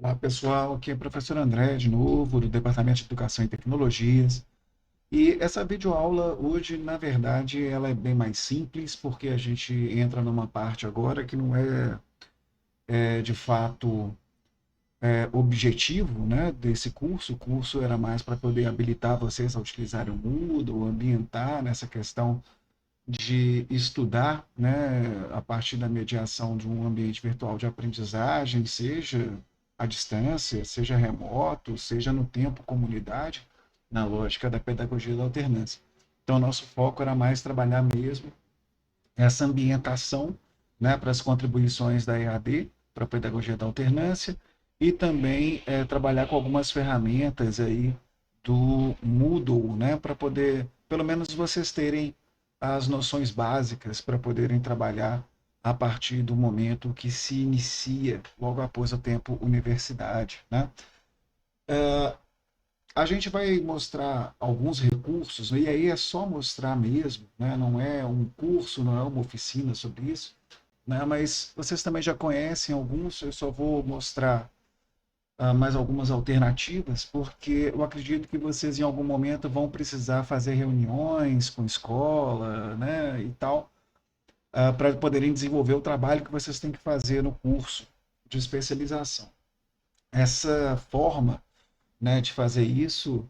Olá, pessoal. Aqui é o professor André, de novo, do Departamento de Educação e Tecnologias. E essa videoaula hoje, na verdade, ela é bem mais simples, porque a gente entra numa parte agora que não é de fato, objetivo, né, desse curso. O curso era mais para poder habilitar vocês a utilizarem o Moodle, ambientar nessa questão de estudar, né, a partir da mediação de um ambiente virtual de aprendizagem, seja à distância, seja remoto, seja no tempo comunidade, na lógica da pedagogia da alternância. Então, nosso foco era mais trabalhar mesmo essa ambientação, né, para as contribuições da EAD, para a pedagogia da alternância, e também trabalhar com algumas ferramentas aí do Moodle, né, para poder, pelo menos vocês terem as noções básicas para poderem trabalhar a partir do momento que se inicia, logo após o tempo universidade, né? A gente vai mostrar alguns recursos, e aí é só mostrar mesmo, né? Não é um curso, não é uma oficina sobre isso, né? Mas vocês também já conhecem alguns, eu só vou mostrar mais algumas alternativas, porque eu acredito que vocês em algum momento vão precisar fazer reuniões com escola, né, e tal, para poderem desenvolver o trabalho que vocês têm que fazer no curso de especialização. Essa forma, né, de fazer isso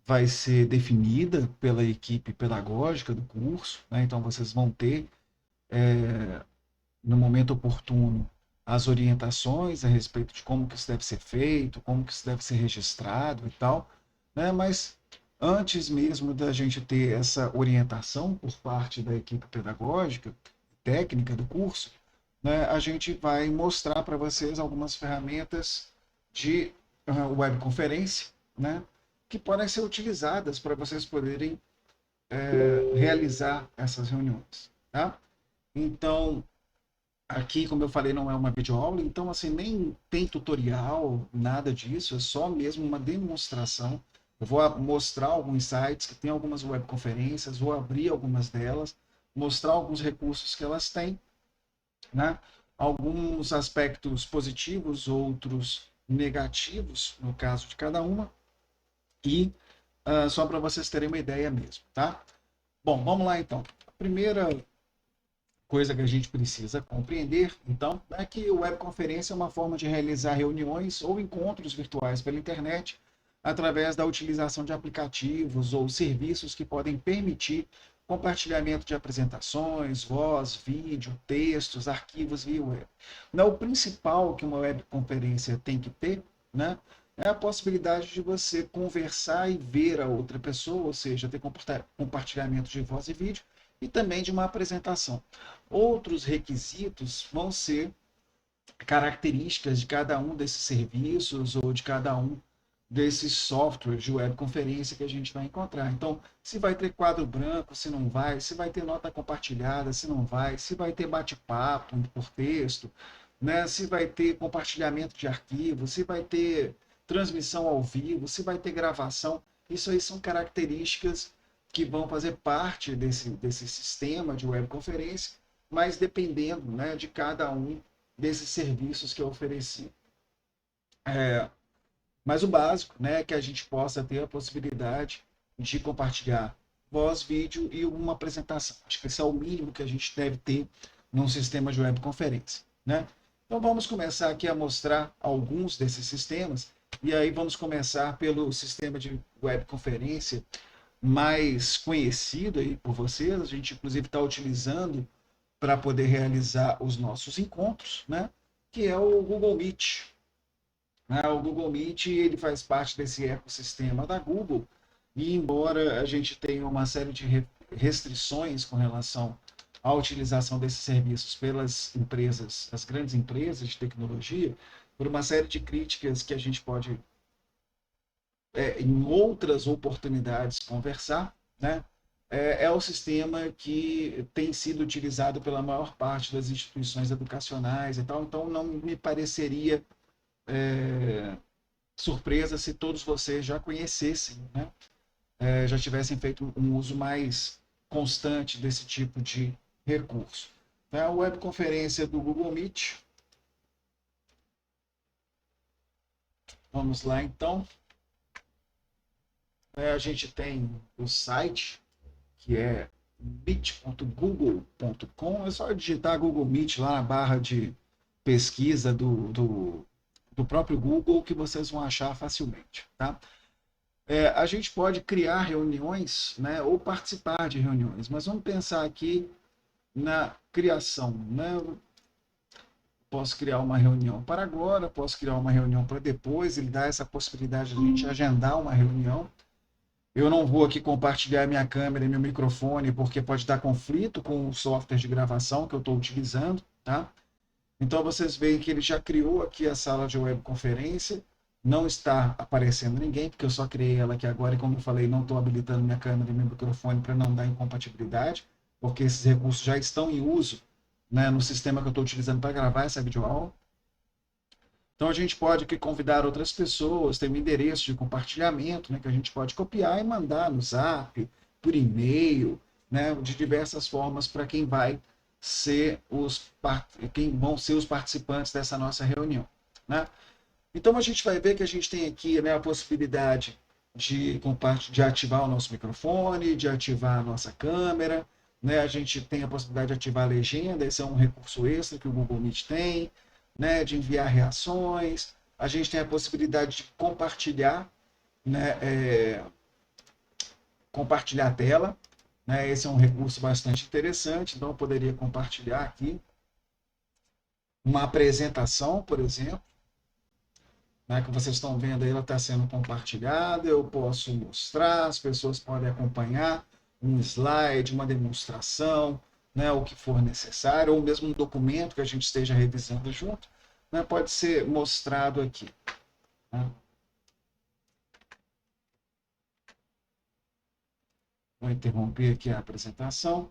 vai ser definida pela equipe pedagógica do curso, né? Então vocês vão ter, no momento oportuno, as orientações a respeito de como que isso deve ser feito, como que isso deve ser registrado e tal, né? Mas antes mesmo da gente ter essa orientação por parte da equipe pedagógica, técnica do curso, né, a gente vai mostrar para vocês algumas ferramentas de webconferência, né, que podem ser utilizadas para vocês poderem realizar essas reuniões. Tá? Então, aqui, como eu falei, não é uma videoaula, então assim, nem tem tutorial, nada disso, é só mesmo uma demonstração. Eu vou mostrar alguns sites que tem algumas webconferências, vou abrir algumas delas, mostrar alguns recursos que elas têm, né? Alguns aspectos positivos, outros negativos, no caso de cada uma, e só para vocês terem uma ideia mesmo, tá? Bom, vamos lá então. A primeira coisa que a gente precisa compreender, então, é que o webconferência é uma forma de realizar reuniões ou encontros virtuais pela internet através da utilização de aplicativos ou serviços que podem permitir compartilhamento de apresentações, voz, vídeo, textos, arquivos via web. Não, o principal que uma webconferência tem que ter, né, é a possibilidade de você conversar e ver a outra pessoa, ou seja, ter compartilhamento de voz e vídeo, e também de uma apresentação. Outros requisitos vão ser características de cada um desses serviços ou de cada um desses softwares de webconferência que a gente vai encontrar. Então, se vai ter quadro branco, se não vai, se vai ter nota compartilhada, se não vai, se vai ter bate-papo por texto, né? Se vai ter compartilhamento de arquivos, se vai ter transmissão ao vivo, se vai ter gravação. Isso aí são características que vão fazer parte desse sistema de webconferência, mas dependendo, né, de cada um desses serviços que eu ofereci. Mas o básico, né, é que a gente possa ter a possibilidade de compartilhar voz, vídeo e uma apresentação. Acho que esse é o mínimo que a gente deve ter num sistema de webconferência, né? Então vamos começar aqui a mostrar alguns desses sistemas e aí vamos começar pelo sistema de webconferência mais conhecido aí por vocês. A gente inclusive está utilizando para poder realizar os nossos encontros, né? Que é o Google Meet, né? O Google Meet ele faz parte desse ecossistema da Google e embora a gente tenha uma série de restrições com relação à utilização desses serviços pelas empresas, as grandes empresas de tecnologia, por uma série de críticas que a gente pode, em outras oportunidades, conversar, né? É o sistema que tem sido utilizado pela maior parte das instituições educacionais e tal, então não me pareceria surpresa se todos vocês já conhecessem, né? Já tivessem feito um uso mais constante desse tipo de recurso. A webconferência do Google Meet, Vamos lá, então. A gente tem o site, que é meet.google.com. É só digitar Google Meet lá na barra de pesquisa do próprio Google que vocês vão achar facilmente, tá? A gente pode criar reuniões, né, ou participar de reuniões, mas vamos pensar aqui na criação, né? Posso criar uma reunião para agora, posso criar uma reunião para depois, ele dá essa possibilidade de a gente agendar uma reunião. Eu não vou aqui compartilhar minha câmera e meu microfone, porque pode dar conflito com o software de gravação que eu estou utilizando, tá? Então vocês veem que ele já criou aqui a sala de webconferência, não está aparecendo ninguém, porque eu só criei ela aqui agora e, como eu falei, não estou habilitando minha câmera e meu microfone para não dar incompatibilidade, porque esses recursos já estão em uso, né, no sistema que eu estou utilizando para gravar essa videoaula. Então a gente pode aqui convidar outras pessoas, tem um endereço de compartilhamento, né, que a gente pode copiar e mandar no Zap, por e-mail, né, de diversas formas para quem vai ser quem vão ser os participantes dessa nossa reunião, né? Então a gente vai ver que a gente tem aqui, né, a possibilidade de ativar o nosso microfone, de ativar a nossa câmera, né? A gente tem a possibilidade de ativar a legenda, esse é um recurso extra que o Google Meet tem, né, de enviar reações. A gente tem a possibilidade de compartilhar, né, compartilhar a tela, né? Esse é um recurso bastante interessante, então eu poderia compartilhar aqui uma apresentação, por exemplo, né, que vocês estão vendo aí, ela está sendo compartilhada, eu posso mostrar, as pessoas podem acompanhar um slide, uma demonstração, né, o que for necessário, ou mesmo um documento que a gente esteja revisando junto, né, pode ser mostrado aqui. Né? Vou interromper aqui a apresentação.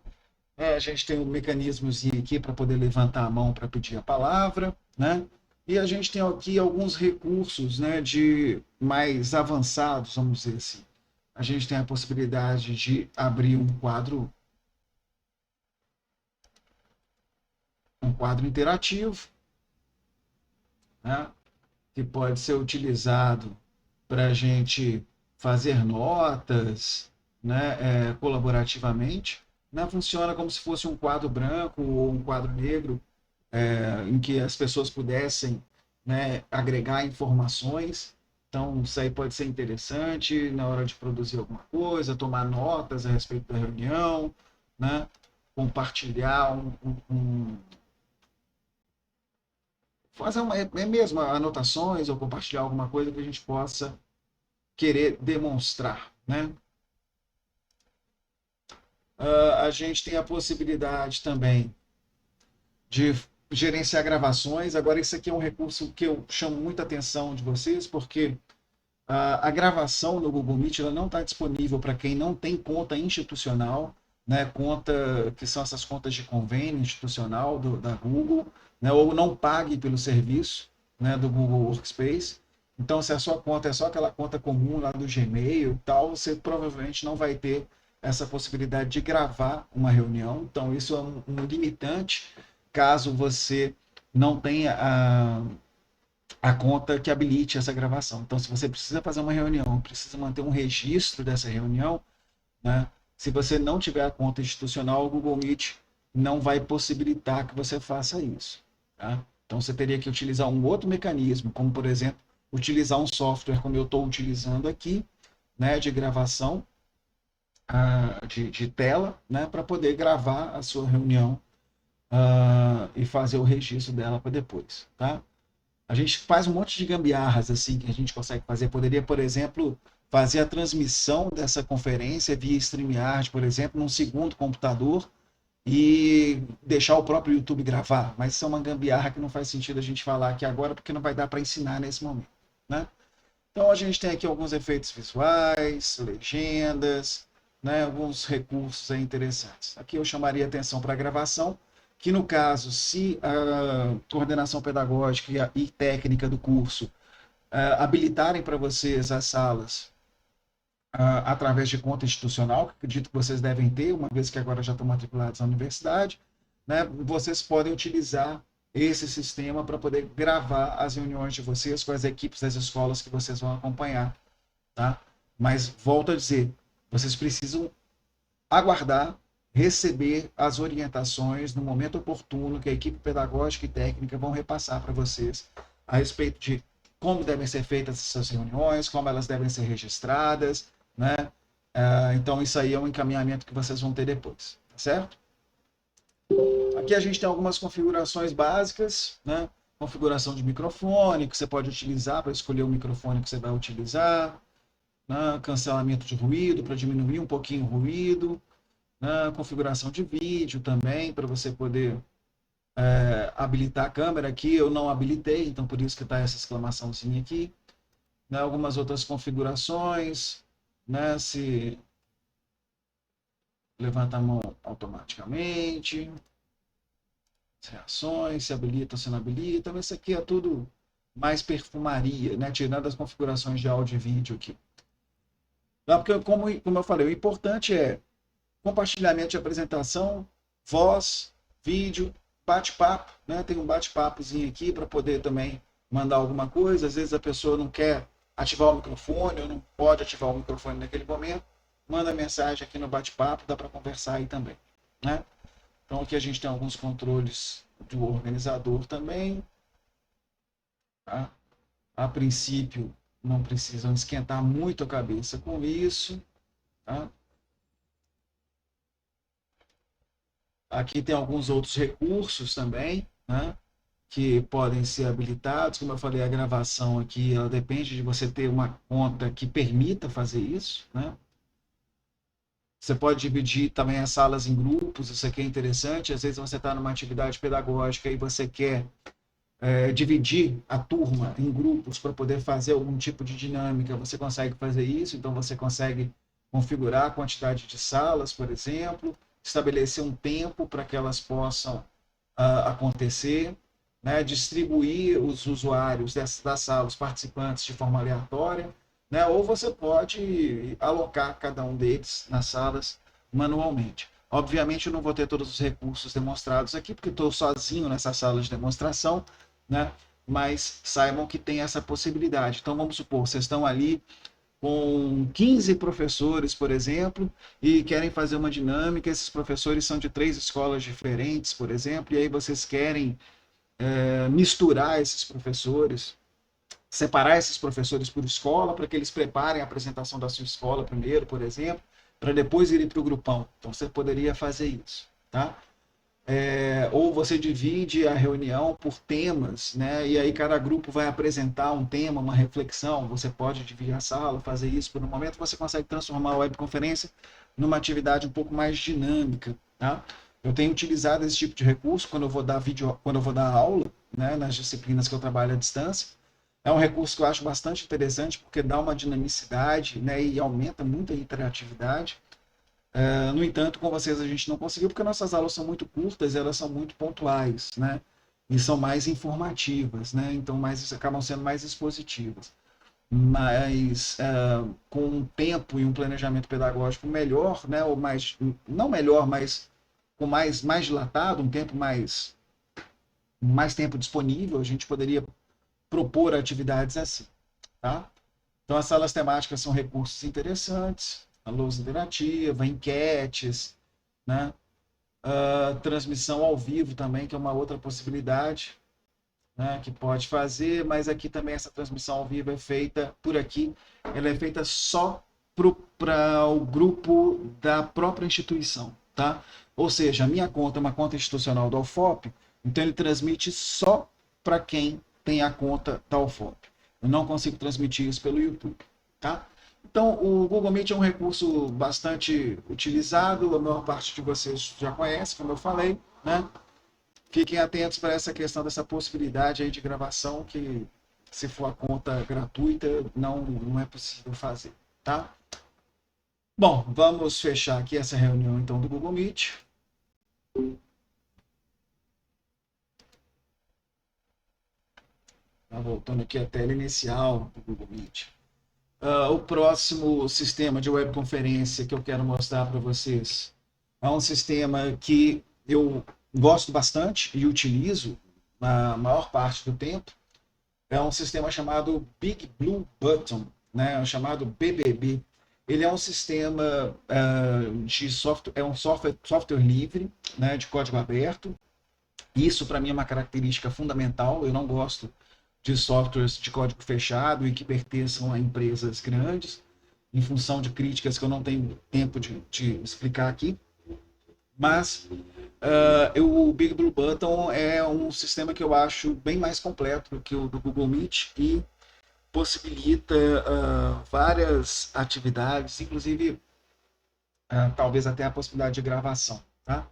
A gente tem um mecanismozinho aqui para poder levantar a mão para pedir a palavra, né? E a gente tem aqui alguns recursos, né, de mais avançados, vamos dizer assim. A gente tem a possibilidade de abrir um quadro interativo, né, que pode ser utilizado para a gente fazer notas, né, colaborativamente. Né, funciona como se fosse um quadro branco ou um quadro negro, em que as pessoas pudessem, né, agregar informações. Então, isso aí pode ser interessante na hora de produzir alguma coisa, tomar notas a respeito da reunião, né, compartilhar fazer mesmo anotações ou compartilhar alguma coisa que a gente possa querer demonstrar, né? A gente tem a possibilidade também de gerenciar gravações. Agora, isso aqui é um recurso que eu chamo muita atenção de vocês, porque a gravação no Google Meet ela não está disponível para quem não tem conta institucional, né, conta que são essas contas de convênio institucional da Google, né, ou não pague pelo serviço, né, do Google Workspace. Então, se a sua conta é só aquela conta comum lá do Gmail e tal, você provavelmente não vai ter essa possibilidade de gravar uma reunião. Então, isso é um limitante caso você não tenha a conta que habilite essa gravação. Então, se você precisa fazer uma reunião, precisa manter um registro dessa reunião, né? Se você não tiver a conta institucional, o Google Meet não vai possibilitar que você faça isso. Tá? Então, você teria que utilizar um outro mecanismo, como, por exemplo, utilizar um software como eu estou utilizando aqui, né, de gravação de tela, né, para poder gravar a sua reunião e fazer o registro dela para depois. Tá? A gente faz um monte de gambiarras assim que a gente consegue fazer. Poderia, por exemplo, fazer a transmissão dessa conferência via StreamYard, por exemplo, num segundo computador e deixar o próprio YouTube gravar. Mas isso é uma gambiarra que não faz sentido a gente falar aqui agora, porque não vai dar para ensinar nesse momento, né? Então a gente tem aqui alguns efeitos visuais, legendas, né, alguns recursos interessantes. Aqui eu chamaria atenção para a gravação, que no caso, se a coordenação pedagógica e técnica do curso habilitarem para vocês as salas através de conta institucional, que acredito que vocês devem ter, uma vez que agora já estão matriculados na universidade, né, vocês podem utilizar esse sistema para poder gravar as reuniões de vocês com as equipes das escolas que vocês vão acompanhar, tá? Mas volto a dizer, vocês precisam aguardar, receber as orientações no momento oportuno que a equipe pedagógica e técnica vão repassar para vocês a respeito de como devem ser feitas essas reuniões, como elas devem ser registradas, né? Então, isso aí é um encaminhamento que vocês vão ter depois, tá certo? Aqui a gente tem algumas configurações básicas, né? Configuração de microfone, que você pode utilizar para escolher o microfone que você vai utilizar, né? Cancelamento de ruído, para diminuir um pouquinho o ruído, né? Configuração de vídeo também, para você poder habilitar a câmera. Aqui eu não habilitei, então por isso que está essa exclamaçãozinha aqui. Né? Algumas outras configurações, né? Se levanta a mão automaticamente, reações, se habilita ou se não habilita. Mas isso aqui é tudo mais perfumaria, né? Tirando as configurações de áudio e vídeo aqui. Não, porque, como eu falei, o importante é compartilhamento de apresentação, voz, vídeo, bate-papo, né? Tem um bate-papozinho aqui para poder também mandar alguma coisa. Às vezes a pessoa não quer ativar o microfone ou não pode ativar o microfone naquele momento. Manda mensagem aqui no bate-papo, dá para conversar aí também, né? Então aqui a gente tem alguns controles do organizador também, tá? A princípio não precisam esquentar muito a cabeça com isso, tá? Aqui tem alguns outros recursos também, né? Que podem ser habilitados. Como eu falei, a gravação aqui, ela depende de você ter uma conta que permita fazer isso, né? Você pode dividir também as salas em grupos, isso aqui é interessante. Às vezes você está numa atividade pedagógica e você quer dividir a turma em grupos para poder fazer algum tipo de dinâmica, você consegue fazer isso. Então você consegue configurar a quantidade de salas, por exemplo, estabelecer um tempo para que elas possam acontecer, né? Distribuir os usuários das salas, os participantes, de forma aleatória, né? Ou você pode alocar cada um deles nas salas manualmente. Obviamente eu não vou ter todos os recursos demonstrados aqui, porque estou sozinho nessa sala de demonstração, né? Mas saibam que tem essa possibilidade. Então vamos supor, vocês estão ali com 15 professores, por exemplo, e querem fazer uma dinâmica. Esses professores são de 3 escolas diferentes, por exemplo, e aí vocês querem misturar esses professores, separar esses professores por escola, para que eles preparem a apresentação da sua escola primeiro, por exemplo, para depois irem para o grupão. Então você poderia fazer isso, tá? Ou você divide a reunião por temas, né? E aí cada grupo vai apresentar um tema, uma reflexão. Você pode dividir a sala, fazer isso. Por um momento você consegue transformar a webconferência numa atividade um pouco mais dinâmica, tá? Eu tenho utilizado esse tipo de recurso quando eu vou dar quando eu vou dar aula, né? Nas disciplinas que eu trabalho à distância. É um recurso que eu acho bastante interessante porque dá uma dinamicidade, né? E aumenta muito a interatividade. No entanto, com vocês a gente não conseguiu, porque nossas aulas são muito curtas, elas são muito pontuais, né? E são mais informativas, né? Então, acabam sendo mais expositivas. Mas com um tempo e um planejamento pedagógico melhor, né? Ou mais, não melhor, mas com mais dilatado, um tempo mais tempo disponível, a gente poderia propor atividades assim, tá? Então, as salas temáticas são recursos interessantes, a lousa interativa, enquetes, né? Transmissão ao vivo também, que é uma outra possibilidade, né? Que pode fazer, mas aqui também essa transmissão ao vivo é feita por aqui, ela é feita só para o grupo da própria instituição, tá? Ou seja, a minha conta é uma conta institucional da UFOP, então ele transmite só para quem tem a conta da UFOP. Eu não consigo transmitir isso pelo YouTube, tá? Então, o Google Meet é um recurso bastante utilizado, a maior parte de vocês já conhece, como eu falei, né? Fiquem atentos para essa questão dessa possibilidade aí de gravação, que se for a conta gratuita, não é possível fazer, tá? Bom, vamos fechar aqui essa reunião então do Google Meet. Tá voltando aqui a tela inicial do Google Meet. O próximo sistema de webconferência que eu quero mostrar para vocês é um sistema que eu gosto bastante e utilizo, na maior parte do tempo, é um sistema chamado Big Blue Button, né, chamado BBB. Ele é um sistema de software, é um software livre, né, de código aberto. Isso para mim é uma característica fundamental. Eu não gosto de softwares de código fechado e que pertençam a empresas grandes, em função de críticas que eu não tenho tempo de explicar aqui. Mas o Big Blue Button é um sistema que eu acho bem mais completo do que o do Google Meet e possibilita várias atividades, inclusive talvez até a possibilidade de gravação. Tá?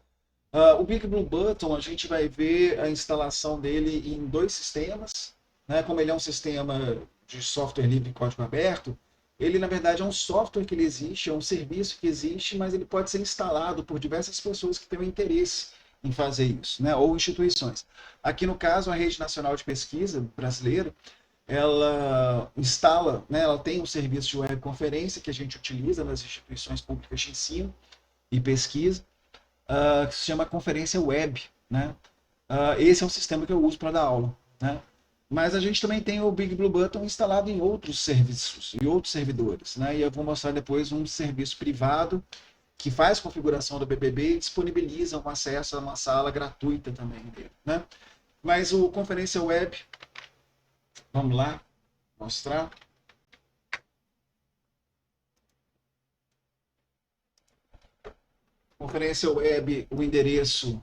O Big Blue Button, a gente vai ver a instalação dele em dois sistemas. Né? Como ele é um sistema de software livre e código aberto, ele na verdade é um software que ele existe, é um serviço que existe, mas ele pode ser instalado por diversas pessoas que tenham interesse em fazer isso, né? Ou instituições. Aqui no caso, a Rede Nacional de Pesquisa Brasileira, ela instala, né, ela tem um serviço de webconferência que a gente utiliza nas instituições públicas de ensino e pesquisa, que se chama Conferência Web. Né? Esse é um sistema que eu uso para dar aula. Né? Mas a gente também tem o Big Blue Button instalado em outros serviços, em outros servidores. Né? E eu vou mostrar depois um serviço privado que faz configuração do BBB e disponibiliza um acesso a uma sala gratuita também dele. Né? Mas o Conferência Web, vamos lá mostrar. Conferência Web, o endereço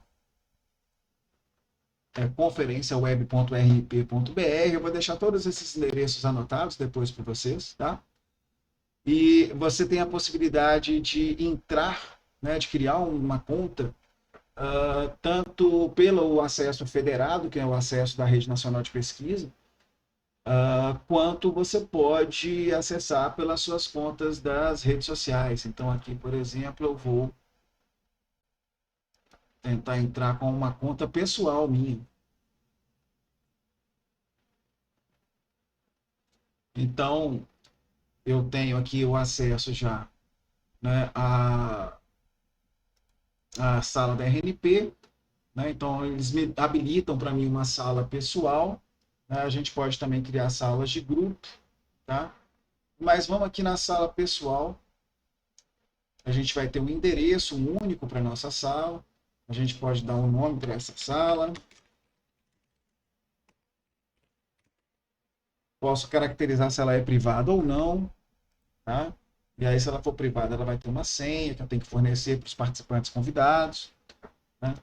é conferenciaweb.rp.br. Eu vou deixar todos esses endereços anotados depois para vocês, tá? E você tem a possibilidade de entrar, né, de criar uma conta, tanto pelo acesso federado, que é o acesso da Rede Nacional de Pesquisa, quanto você pode acessar pelas suas contas das redes sociais. Então aqui, por exemplo, eu vou tentar entrar com uma conta pessoal minha. Então, eu tenho aqui o acesso já, né, à sala da RNP. Né, então, eles me habilitam para mim uma sala pessoal. Né, a gente pode também criar salas de grupo. Tá? Mas vamos aqui na sala pessoal. A gente vai ter um endereço único para a nossa sala. A gente pode dar um nome para essa sala. Posso caracterizar se ela é privada ou não. Tá? E aí, se ela for privada, ela vai ter uma senha que eu tenho que fornecer para os participantes convidados. Né?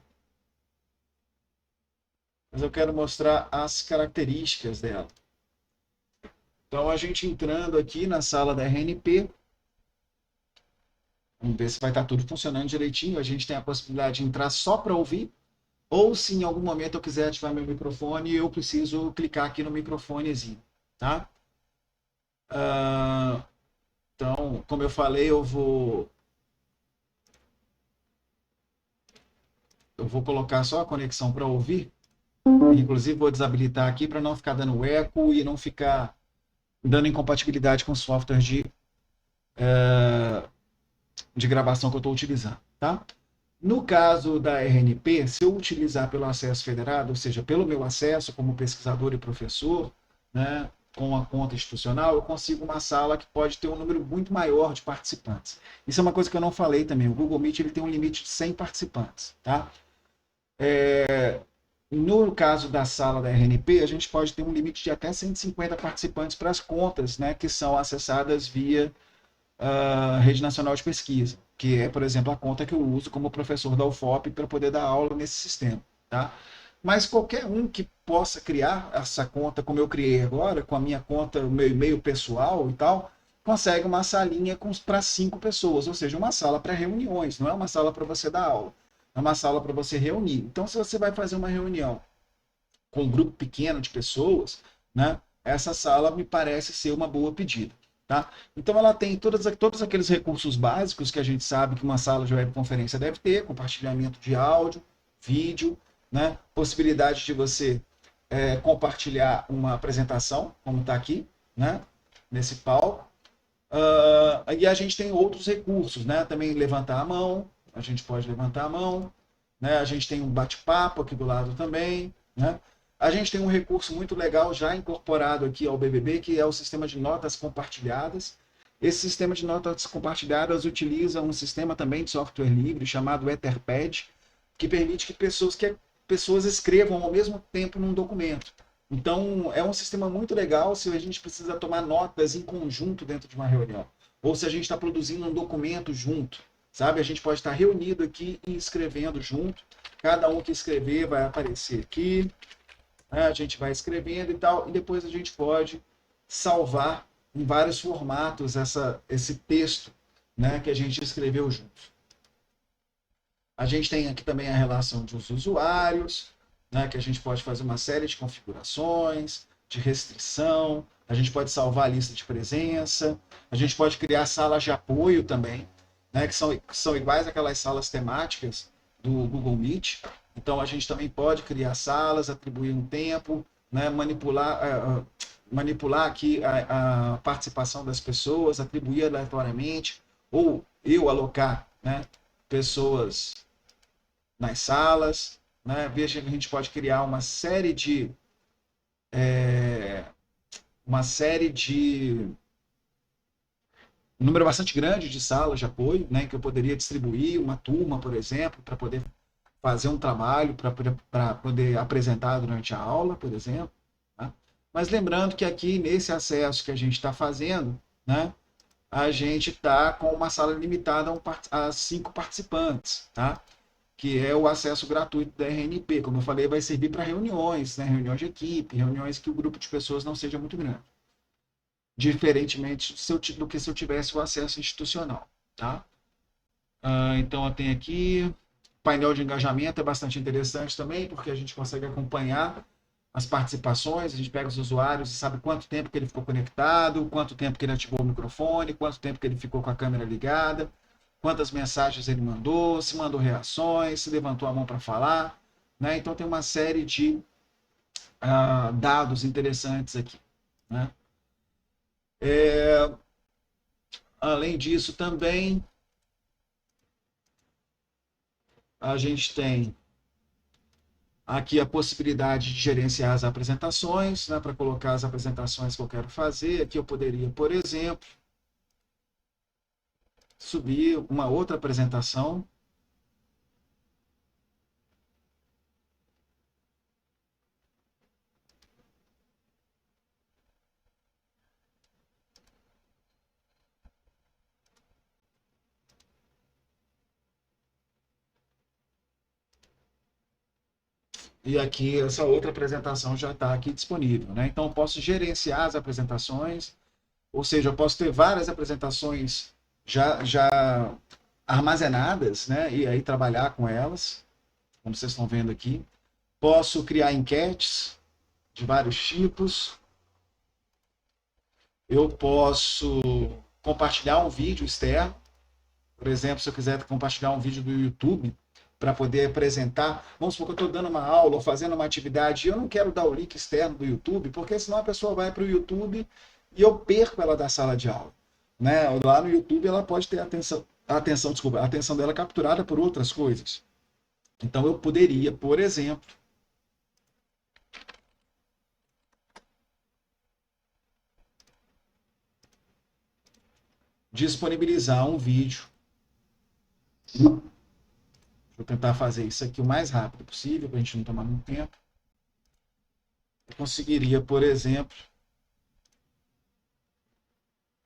Mas eu quero mostrar as características dela. Então, a gente entrando aqui na sala da RNP, vamos ver se vai estar tudo funcionando direitinho. A gente tem a possibilidade de entrar só para ouvir, ou se em algum momento eu quiser ativar meu microfone, eu preciso clicar aqui no microfonezinho. Tá? Então, como eu falei, eu vou colocar só a conexão para ouvir. Inclusive, vou desabilitar aqui para não ficar dando eco e não ficar dando incompatibilidade com o software de gravação que eu estou utilizando. Tá? No caso da RNP, se eu utilizar pelo acesso federado, ou seja, pelo meu acesso como pesquisador e professor, né, com a conta institucional, eu consigo uma sala que pode ter um número muito maior de participantes. Isso é uma coisa que eu não falei também. O Google Meet ele tem um limite de 100 participantes. Tá? No caso da sala da RNP, a gente pode ter um limite de até 150 participantes para as contas, né, que são acessadas via Rede Nacional de Pesquisa, que é, por exemplo, a conta que eu uso como professor da UFOP para poder dar aula nesse sistema. Tá? Mas qualquer um que possa criar essa conta, como eu criei agora, com a minha conta, o meu e-mail pessoal e tal, consegue uma salinha para 5 pessoas, ou seja, uma sala para reuniões, não é uma sala para você dar aula. É uma sala para você reunir. Então, se você vai fazer uma reunião com um grupo pequeno de pessoas, né, essa sala me parece ser uma boa pedida. Tá? Então, ela tem todos aqueles recursos básicos que a gente sabe que uma sala de webconferência deve ter, compartilhamento de áudio, vídeo, né, possibilidade de você compartilhar uma apresentação, como está aqui, né, nesse palco. E a gente tem outros recursos, né, também levantar a mão, a gente pode levantar a mão, né? A gente tem um bate-papo aqui do lado também, né? A gente tem um recurso muito legal já incorporado aqui ao BBB, que é o sistema de notas compartilhadas. Esse sistema de notas compartilhadas utiliza um sistema também de software livre chamado Etherpad, que permite que pessoas escrevam ao mesmo tempo num documento. Então, é um sistema muito legal se a gente precisa tomar notas em conjunto dentro de uma reunião, ou se a gente está produzindo um documento junto, sabe? A gente pode estar reunido aqui e escrevendo junto. Cada um que escrever vai aparecer aqui, né? A gente vai escrevendo e tal, e depois a gente pode salvar em vários formatos esse texto, né, que a gente escreveu junto. A gente tem aqui também a relação dos usuários, né, que a gente pode fazer uma série de configurações, de restrição, a gente pode salvar a lista de presença, a gente pode criar salas de apoio também, né, que são iguais àquelas salas temáticas do Google Meet. Então a gente também pode criar salas, atribuir um tempo, né, manipular aqui a participação das pessoas, atribuir aleatoriamente, ou eu alocar, né, pessoas nas salas, né? Veja que a gente pode criar uma série de um número bastante grande de salas de apoio, né, que eu poderia distribuir uma turma, por exemplo, para poder fazer um trabalho, para poder apresentar durante a aula, por exemplo. Tá? Mas lembrando que aqui, nesse acesso que a gente está fazendo, né, a gente está com uma sala limitada a 5 participantes, tá? Que é o acesso gratuito da RNP. Como eu falei, vai servir para reuniões, né? Reuniões de equipe, reuniões que o grupo de pessoas não seja muito grande. Diferentemente do que se eu tivesse o acesso institucional. Tá? Então, eu tenho aqui painel de engajamento, é bastante interessante também, porque a gente consegue acompanhar as participações, a gente pega os usuários e sabe quanto tempo que ele ficou conectado, quanto tempo que ele ativou o microfone, quanto tempo que ele ficou com a câmera ligada, quantas mensagens ele mandou, se mandou reações, se levantou a mão para falar. Né? Então, tem uma série de dados interessantes aqui. Né? Além disso, também a gente tem aqui a possibilidade de gerenciar as apresentações, né, para colocar as apresentações que eu quero fazer. Aqui eu poderia, por exemplo, subir uma outra apresentação. E aqui essa outra apresentação já está aqui disponível. Né? Então eu posso gerenciar as apresentações, ou seja, eu posso ter várias apresentações já armazenadas, né? E aí trabalhar com elas, como vocês estão vendo aqui. Posso criar enquetes de vários tipos. Eu posso compartilhar um vídeo externo. Por exemplo, se eu quiser compartilhar um vídeo do YouTube para poder apresentar, vamos supor que eu estou dando uma aula ou fazendo uma atividade e eu não quero dar o link externo do YouTube, porque senão a pessoa vai para o YouTube e eu perco ela da sala de aula. Né? Lá no YouTube ela pode ter a atenção dela capturada por outras coisas. Então eu poderia, por exemplo, disponibilizar um vídeo. Vou tentar fazer isso aqui o mais rápido possível, para a gente não tomar muito tempo. Eu conseguiria, por exemplo,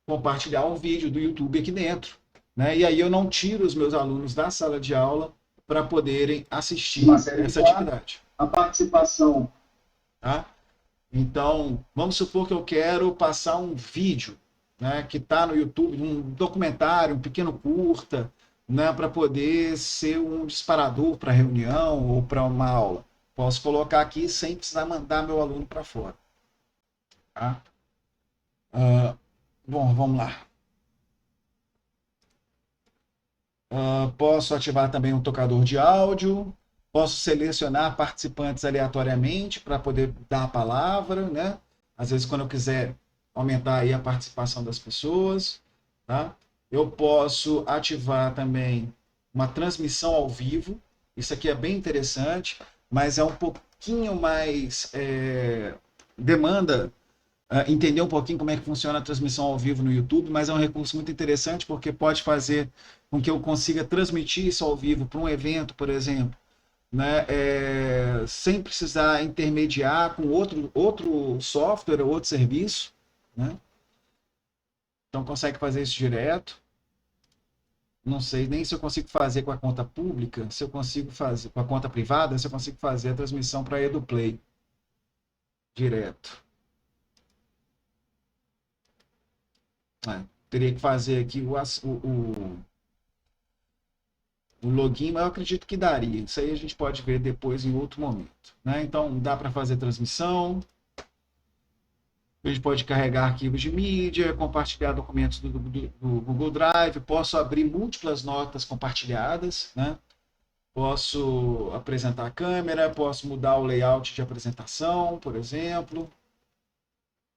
compartilhar um vídeo do YouTube aqui dentro. Né? E aí eu não tiro os meus alunos da sala de aula para poderem assistir essa atividade. A participação. Tá? Então, vamos supor que eu quero passar um vídeo, né, que está no YouTube, um documentário, um pequeno curta, né, para poder ser um disparador para reunião ou para uma aula. Posso colocar aqui sem precisar mandar meu aluno para fora. Tá? Bom, vamos lá. Posso ativar também um tocador de áudio. Posso selecionar participantes aleatoriamente para poder dar a palavra, né? Às vezes, quando eu quiser aumentar aí a participação das pessoas, tá? Eu posso ativar também uma transmissão ao vivo. Isso aqui é bem interessante, mas é um pouquinho pouquinho mais demanda entender um pouquinho como é que funciona a transmissão ao vivo no YouTube, mas é um recurso muito interessante porque pode fazer com que eu consiga transmitir isso ao vivo para um evento, por exemplo, né, sem precisar intermediar com outro software ou outro serviço, né? Então consegue fazer isso direto. Não sei nem se eu consigo fazer com a conta pública, se eu consigo fazer com a conta privada, se eu consigo fazer a transmissão para a EduPlay direto. Teria que fazer aqui o login, mas eu acredito que daria. Isso aí a gente pode ver depois em outro momento, né? Então dá para fazer transmissão. A gente pode carregar arquivos de mídia, compartilhar documentos do Google Drive, posso abrir múltiplas notas compartilhadas, né? Posso apresentar a câmera, posso mudar o layout de apresentação, por exemplo,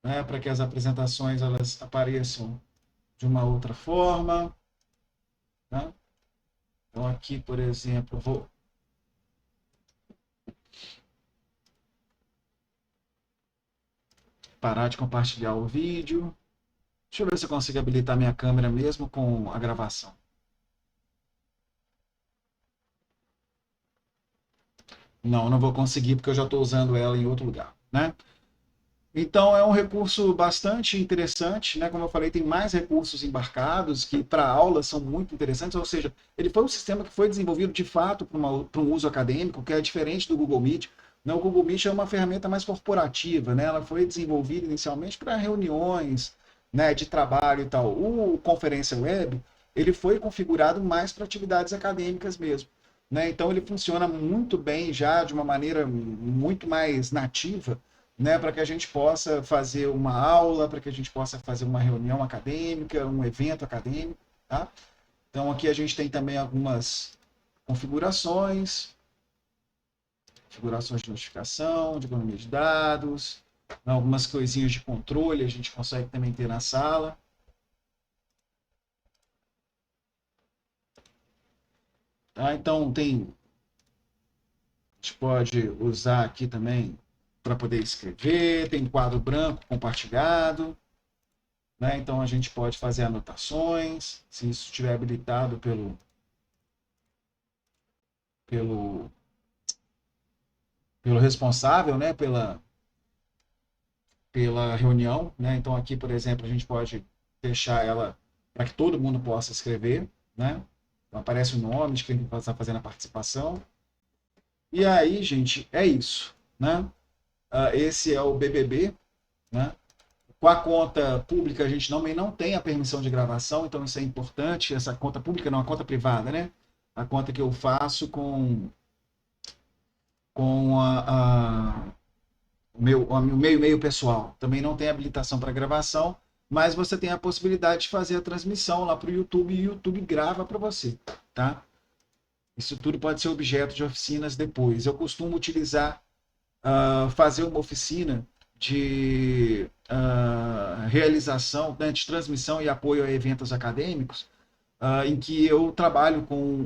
né? Para que as apresentações elas apareçam de uma outra forma, né? Então aqui, por exemplo, vou parar de compartilhar o vídeo. Deixa eu ver se eu consigo habilitar minha câmera mesmo com a gravação. Não, não vou conseguir porque eu já estou usando ela em outro lugar, né? Então é um recurso bastante interessante, né? Como eu falei, tem mais recursos embarcados que para aulas são muito interessantes, ou seja, ele foi um sistema que foi desenvolvido de fato para um uso acadêmico, que é diferente do Google Meet. Né? O Google Meet é uma ferramenta mais corporativa, né? Ela foi desenvolvida inicialmente para reuniões, né, de trabalho e tal. O Conferência Web, ele foi configurado mais para atividades acadêmicas mesmo. Né? Então ele funciona muito bem já de uma maneira muito mais nativa, né, para que a gente possa fazer uma aula, para que a gente possa fazer uma reunião acadêmica, um evento acadêmico, tá? Então aqui a gente tem também algumas configurações de notificação, de economia de dados, algumas coisinhas de controle a gente consegue também ter na sala. Tá? Então tem, a gente pode usar aqui também para poder escrever, tem quadro branco compartilhado, né? Então a gente pode fazer anotações, se isso estiver habilitado pelo responsável, né? Pela reunião, né? Então aqui, por exemplo, a gente pode deixar ela para que todo mundo possa escrever, né? Então, aparece o nome de quem está fazendo a participação. E aí, gente, é isso, né? Esse é o BBB, né? Com a conta pública, a gente não tem a permissão de gravação, então isso é importante. Essa conta pública não, a conta privada, né? A conta que eu faço com o meu e-mail pessoal. Também não tem habilitação para gravação, mas você tem a possibilidade de fazer a transmissão lá para o YouTube e o YouTube grava para você, tá? Isso tudo pode ser objeto de oficinas depois. Eu costumo utilizar, fazer uma oficina de realização, né, de transmissão e apoio a eventos acadêmicos, em que eu trabalho com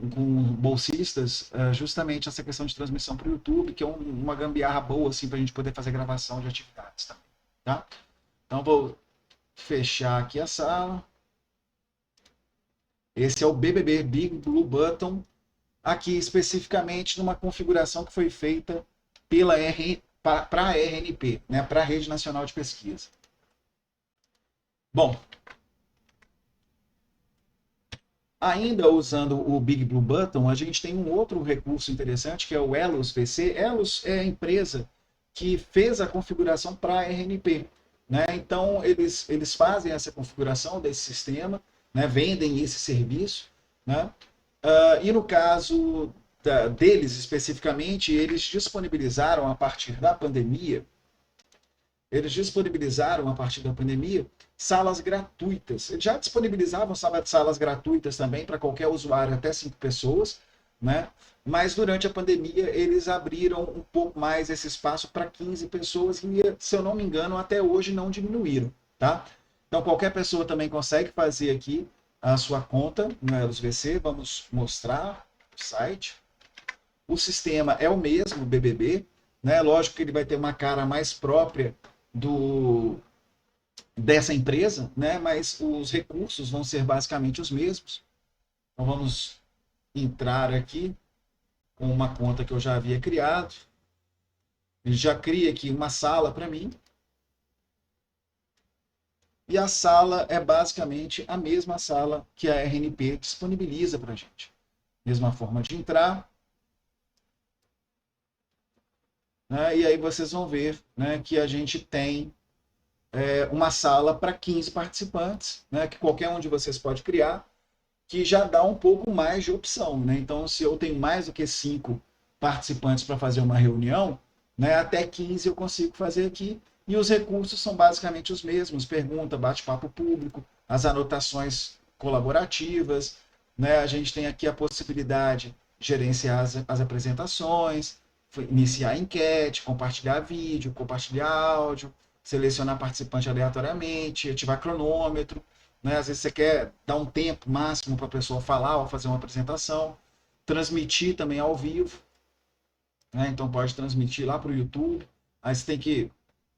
bolsistas, justamente essa questão de transmissão para o YouTube, que é uma gambiarra boa assim, para a gente poder fazer gravação de atividades também. Tá? Então vou fechar aqui a sala. Esse é o BBB, Big Blue Button, aqui especificamente numa configuração que foi feita para a RNP, né, para a Rede Nacional de Pesquisa. Bom, ainda usando o Big Blue Button, a gente tem um outro recurso interessante, que é o Elos PC. Elos é a empresa que fez a configuração para a RNP. Né? Então, eles fazem essa configuração desse sistema, né? Vendem esse serviço. Né? E no caso deles, especificamente, eles disponibilizaram a partir da pandemia salas gratuitas. Eles já disponibilizavam salas gratuitas também para qualquer usuário, até 5 pessoas, né? Mas durante a pandemia eles abriram um pouco mais esse espaço para 15 pessoas e, se eu não me engano, até hoje não diminuíram, tá? Então qualquer pessoa também consegue fazer aqui a sua conta no Elos VC. Vamos mostrar o site. O sistema é o mesmo, BBB, né? Lógico que ele vai ter uma cara mais própria do dessa empresa, né? Mas os recursos vão ser basicamente os mesmos. Então vamos entrar aqui com uma conta que eu já havia criado. Ele já cria aqui uma sala para mim. E a sala é basicamente a mesma sala que a RNP disponibiliza para a gente. Mesma forma de entrar. Né? E aí vocês vão ver, né, que a gente tem uma sala para 15 participantes, né, que qualquer um de vocês pode criar, que já dá um pouco mais de opção. Né? Então, se eu tenho mais do que 5 participantes para fazer uma reunião, né, até 15 eu consigo fazer aqui. E os recursos são basicamente os mesmos: pergunta, bate-papo público, as anotações colaborativas. Né? A gente tem aqui a possibilidade de gerenciar as apresentações, iniciar enquete, compartilhar vídeo, compartilhar áudio, selecionar participante aleatoriamente, ativar cronômetro. Né? Às vezes você quer dar um tempo máximo para a pessoa falar ou fazer uma apresentação. Transmitir também ao vivo. Né? Então pode transmitir lá para o YouTube. Aí você tem que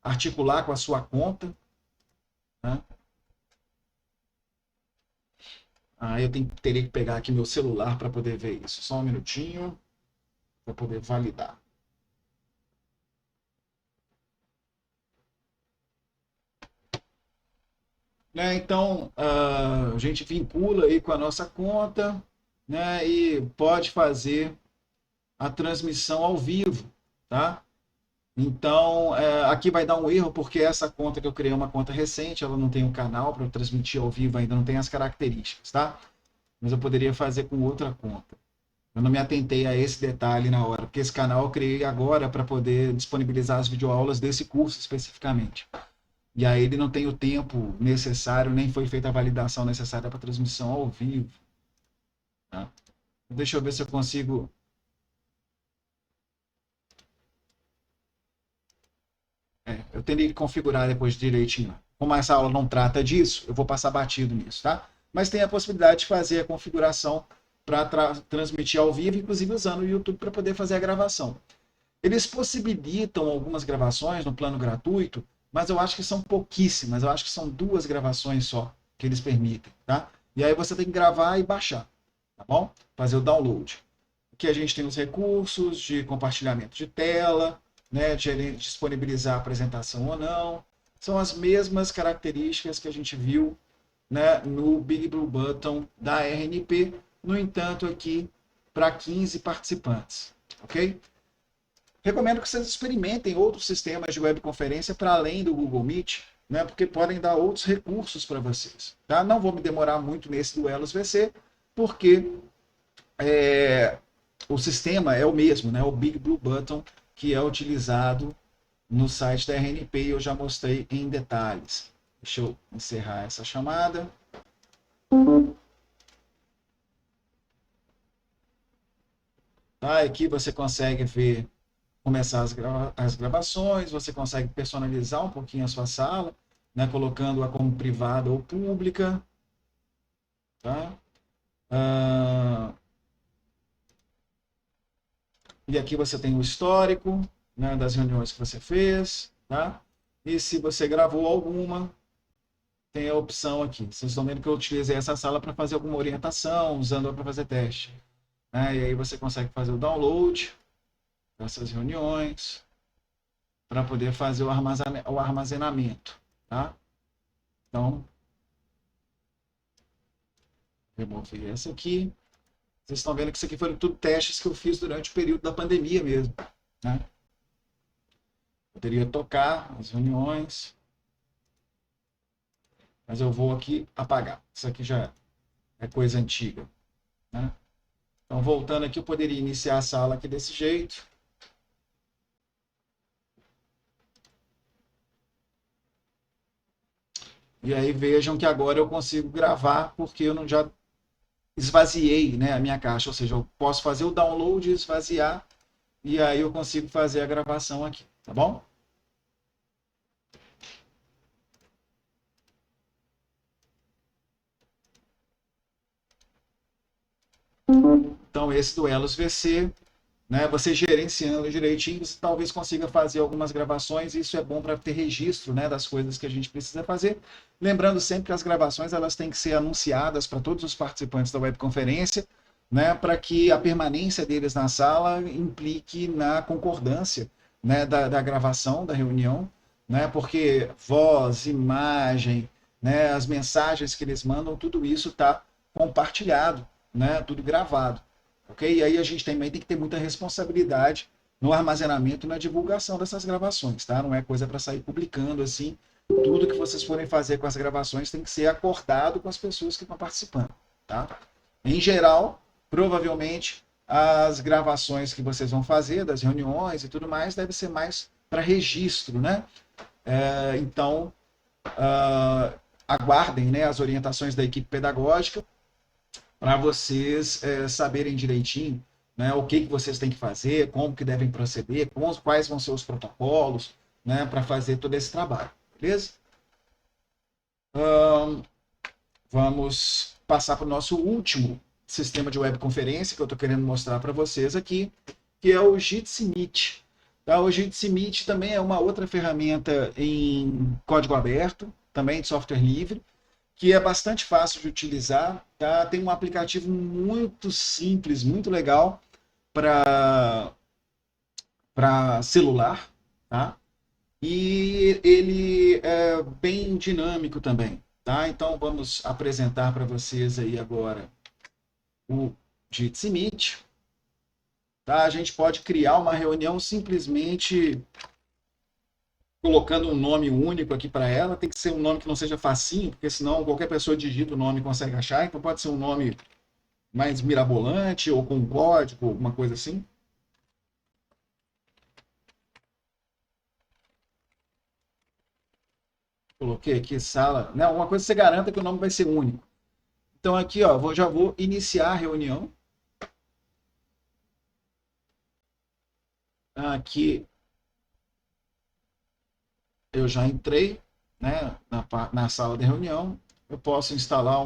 articular com a sua conta. Né? Aí eu teria que pegar aqui meu celular para poder ver isso. Só um minutinho para poder validar. Né? Então, a gente vincula aí com a nossa conta, né? E pode fazer a transmissão ao vivo, tá? Então, aqui vai dar um erro, porque essa conta que eu criei é uma conta recente, ela não tem um canal para transmitir ao vivo, ainda não tem as características, tá? Mas eu poderia fazer com outra conta. Eu não me atentei a esse detalhe na hora, porque esse canal eu criei agora para poder disponibilizar as videoaulas desse curso especificamente. E aí ele não tem o tempo necessário, nem foi feita a validação necessária para transmissão ao vivo. Tá? Deixa eu ver se eu consigo. Eu teria que configurar depois direitinho. Como essa aula não trata disso, eu vou passar batido nisso, tá? Mas tem a possibilidade de fazer a configuração para transmitir ao vivo, inclusive usando o YouTube para poder fazer a gravação. Eles possibilitam algumas gravações no plano gratuito, mas eu acho que são pouquíssimas. Eu acho que são 2 gravações só que eles permitem, tá? E aí você tem que gravar e baixar, tá bom? Fazer o download. Aqui a gente tem os recursos de compartilhamento de tela, né, de disponibilizar a apresentação ou não. São as mesmas características que a gente viu, né, no Big Blue Button da RNP, no entanto aqui para 15 participantes, ok? Recomendo que vocês experimentem outros sistemas de webconferência para além do Google Meet, né, porque podem dar outros recursos para vocês. Tá? Não vou me demorar muito nesse do Elos VC, porque o sistema é o mesmo, né, o Big Blue Button, que é utilizado no site da RNP e eu já mostrei em detalhes. Deixa eu encerrar essa chamada. Tá? Aqui você consegue ver, começar as gravações, você consegue personalizar um pouquinho a sua sala, né, colocando-a como privada ou pública. Tá? E aqui você tem o histórico, né, das reuniões que você fez. Tá? E se você gravou alguma, tem a opção aqui. Vocês estão vendo que eu utilizei essa sala para fazer alguma orientação, usando-a para fazer teste. Né? E aí você consegue fazer o download dessas reuniões para poder fazer o armazenamento. Tá? Então, remover essa aqui. Vocês estão vendo que isso aqui foram tudo testes que eu fiz durante o período da pandemia mesmo. Né? Poderia tocar as reuniões, mas eu vou aqui apagar. Isso aqui já é coisa antiga. Né? Então, voltando aqui, eu poderia iniciar a sala aqui desse jeito. E aí vejam que agora eu consigo gravar, porque eu não já esvaziei, né, a minha caixa. Ou seja, eu posso fazer o download e esvaziar, e aí eu consigo fazer a gravação aqui. Tá bom? Então, esse do Elos VC né? Você gerenciando direitinho, você talvez consiga fazer algumas gravações, e isso é bom para ter registro, né, das coisas que a gente precisa fazer. Lembrando sempre que as gravações elas têm que ser anunciadas para todos os participantes da webconferência, né, para que a permanência deles na sala implique na concordância, né, da gravação da reunião, né, porque voz, imagem, né, as mensagens que eles mandam, tudo isso está compartilhado, né, tudo gravado. Ok? E aí a gente também tem que ter muita responsabilidade no armazenamento e na divulgação dessas gravações, tá? Não é coisa para sair publicando assim. Tudo que vocês forem fazer com as gravações tem que ser acordado com as pessoas que estão participando, tá? Em geral, provavelmente as gravações que vocês vão fazer das reuniões e tudo mais deve ser mais para registro, né? Então, aguardem, né, as orientações da equipe pedagógica para vocês saberem direitinho, né, o que vocês têm que fazer, como que devem proceder, quais vão ser os protocolos, né, para fazer todo esse trabalho, beleza? Vamos passar para o nosso último sistema de webconferência que eu estou querendo mostrar para vocês aqui, que é o Jitsi Meet. Tá? O Jitsi Meet também é uma outra ferramenta em código aberto, também de software livre, que é bastante fácil de utilizar, tá? Tem um aplicativo muito simples, muito legal para celular, tá? E ele é bem dinâmico também, tá? Então vamos apresentar para vocês aí agora o Jitsi Meet, tá? A gente pode criar uma reunião simplesmente colocando um nome único aqui para ela. Tem que ser um nome que não seja facinho, porque senão qualquer pessoa digita o nome e consegue achar. Então pode ser um nome mais mirabolante ou com código, alguma coisa assim. Coloquei aqui sala, né? Uma coisa que você garanta que o nome vai ser único. Então aqui, ó, já vou iniciar a reunião. Aqui eu já entrei, né, na sala de reunião. Eu posso instalar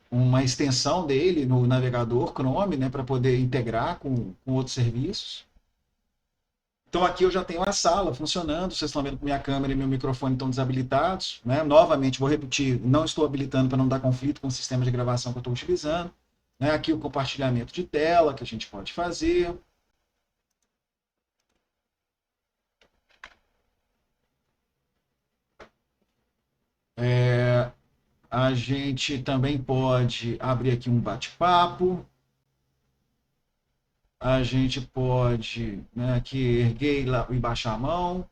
uma extensão dele no navegador Chrome, né, para poder integrar com outros serviços. Então aqui eu já tenho a sala funcionando, vocês estão vendo que minha câmera e meu microfone estão desabilitados, né? Novamente, vou repetir, não estou habilitando para não dar conflito com o sistema de gravação que eu estou utilizando. Né? Aqui o compartilhamento de tela que a gente pode fazer. A gente também pode abrir aqui um bate-papo. A gente pode, né, aqui erguer e baixar a mão.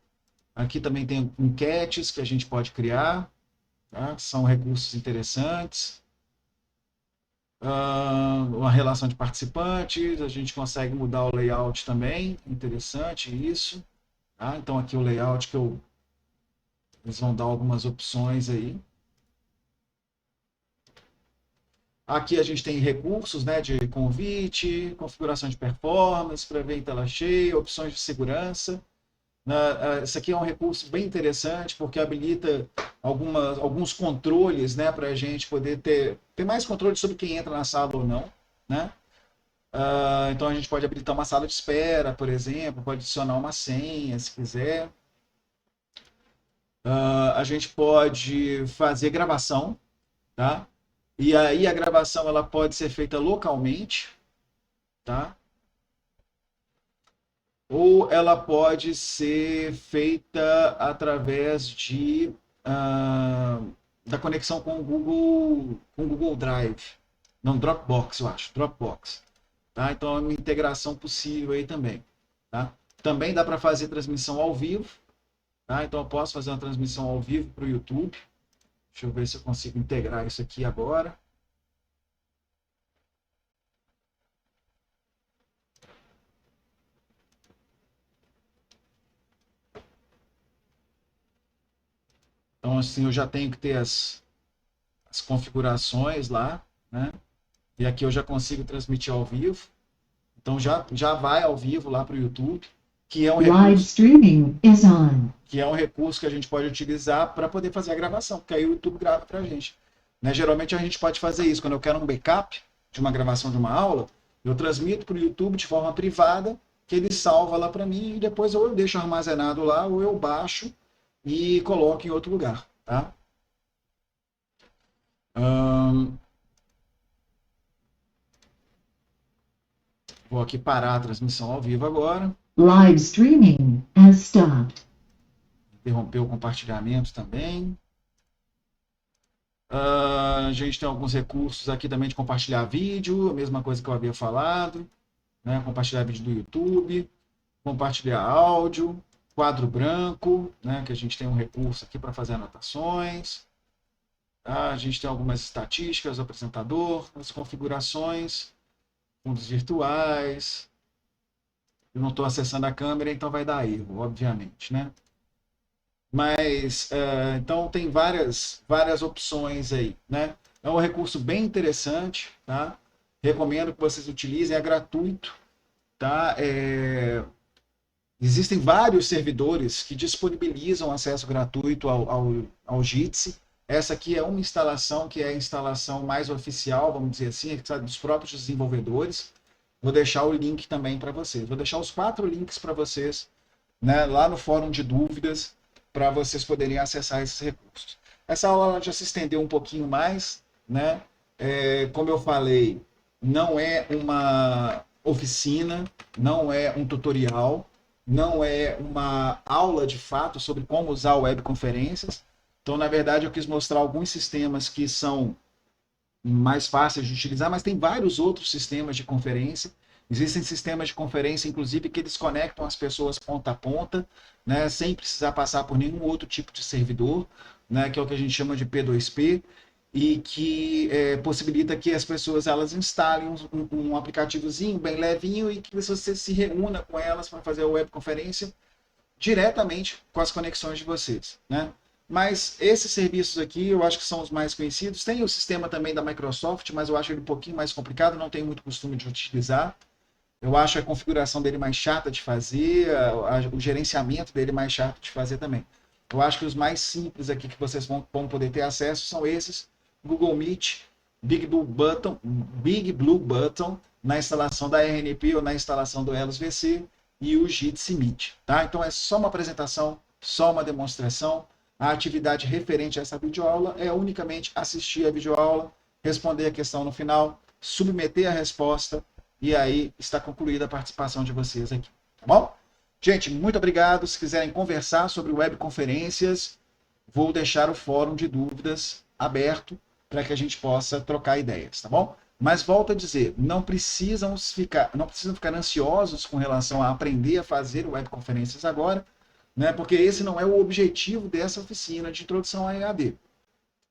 Aqui também tem enquetes que a gente pode criar, tá? São recursos interessantes. Uma relação de participantes, a gente consegue mudar o layout também, interessante isso. Tá? Então aqui o layout que eles vão dar algumas opções aí. Aqui a gente tem recursos, né, de convite, configuração de performance, prever em tela cheia, opções de segurança. Esse aqui é um recurso bem interessante porque habilita alguns controles, né, para a gente poder ter mais controle sobre quem entra na sala ou não. Né? Então a gente pode habilitar uma sala de espera, por exemplo, pode adicionar uma senha se quiser. A gente pode fazer gravação, tá? E aí a gravação ela pode ser feita localmente, tá? Ou ela pode ser feita através da conexão com o Google Drive. Não, Dropbox, eu acho. Dropbox. Tá? Então é uma integração possível aí também. Tá? Também dá para fazer transmissão ao vivo. Tá? Então eu posso fazer uma transmissão ao vivo para o YouTube. Deixa eu ver se eu consigo integrar isso aqui agora. Então, assim, eu já tenho que ter as configurações lá, né? E aqui eu já consigo transmitir ao vivo. Então, já vai ao vivo lá para o YouTube, que é um Live streaming is on. Que é um recurso que a gente pode utilizar para poder fazer a gravação, porque aí o YouTube grava para a gente. Né? Geralmente a gente pode fazer isso. Quando eu quero um backup de uma gravação de uma aula, Eu transmito para o YouTube de forma privada, que ele salva lá para mim e depois ou eu deixo armazenado lá ou eu baixo e coloco em outro lugar, tá? Vou aqui parar a transmissão ao vivo agora. Live streaming has stopped. Interromper o compartilhamento também. A gente tem alguns recursos aqui também de compartilhar vídeo, a mesma coisa que eu havia falado, né? Compartilhar vídeo do YouTube, compartilhar áudio, quadro branco, né? Que a gente tem um recurso aqui para fazer anotações. Tá? A gente tem algumas estatísticas do apresentador, as configurações, fundos virtuais. Eu não estou acessando a câmera, então vai dar erro, obviamente, né? Mas, então, tem várias opções aí, né? É um recurso bem interessante, tá? Recomendo que vocês utilizem, é gratuito, tá? Existem vários servidores que disponibilizam acesso gratuito ao Jitsi. Essa aqui é uma instalação que é a instalação mais oficial, vamos dizer assim, dos próprios desenvolvedores. Vou deixar o link também para vocês. Vou deixar os 4 links para vocês, né, lá no fórum de dúvidas, para vocês poderem acessar esses recursos. Essa aula já se estendeu um pouquinho mais, né? Como eu falei, não é uma oficina, não é um tutorial, não é uma aula de fato sobre como usar webconferências. Então, na verdade, eu quis mostrar alguns sistemas que são mais fáceis de utilizar, mas tem vários outros sistemas de conferência. Existem sistemas de conferência, inclusive, que eles conectam as pessoas ponta a ponta, né, sem precisar passar por nenhum outro tipo de servidor, né, que é o que a gente chama de P2P, e que possibilita que as pessoas elas instalem um aplicativozinho bem levinho e que você se reúna com elas para fazer a webconferência diretamente com as conexões de vocês, né? Mas esses serviços aqui eu acho que são os mais conhecidos. Tem o sistema também da Microsoft, mas eu acho ele um pouquinho mais complicado, não tenho muito costume de utilizar. Eu acho a configuração dele mais chata de fazer, o gerenciamento dele mais chato de fazer também. Eu acho que os mais simples aqui que vocês vão poder ter acesso são esses: Google Meet, Big Blue Button na instalação da RNP ou na instalação do Elos VC e o Jitsi Meet. Tá? Então é só uma apresentação, só uma demonstração. A atividade referente a essa videoaula é unicamente assistir a videoaula, responder a questão no final, submeter a resposta e aí está concluída a participação de vocês aqui, tá bom? Gente, muito obrigado. Se quiserem conversar sobre webconferências, vou deixar o fórum de dúvidas aberto para que a gente possa trocar ideias, tá bom? Mas volto a dizer, não precisam ficar ansiosos com relação a aprender a fazer webconferências agora, né? Porque esse não é o objetivo dessa oficina de introdução à EAD,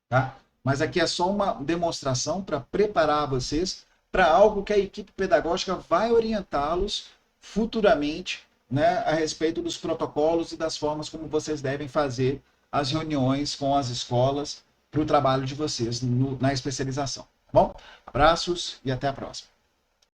tá? Mas aqui é só uma demonstração para preparar vocês para algo que a equipe pedagógica vai orientá-los futuramente, né, a respeito dos protocolos e das formas como vocês devem fazer as reuniões com as escolas para o trabalho de vocês na especialização. Tá bom? Abraços e até a próxima.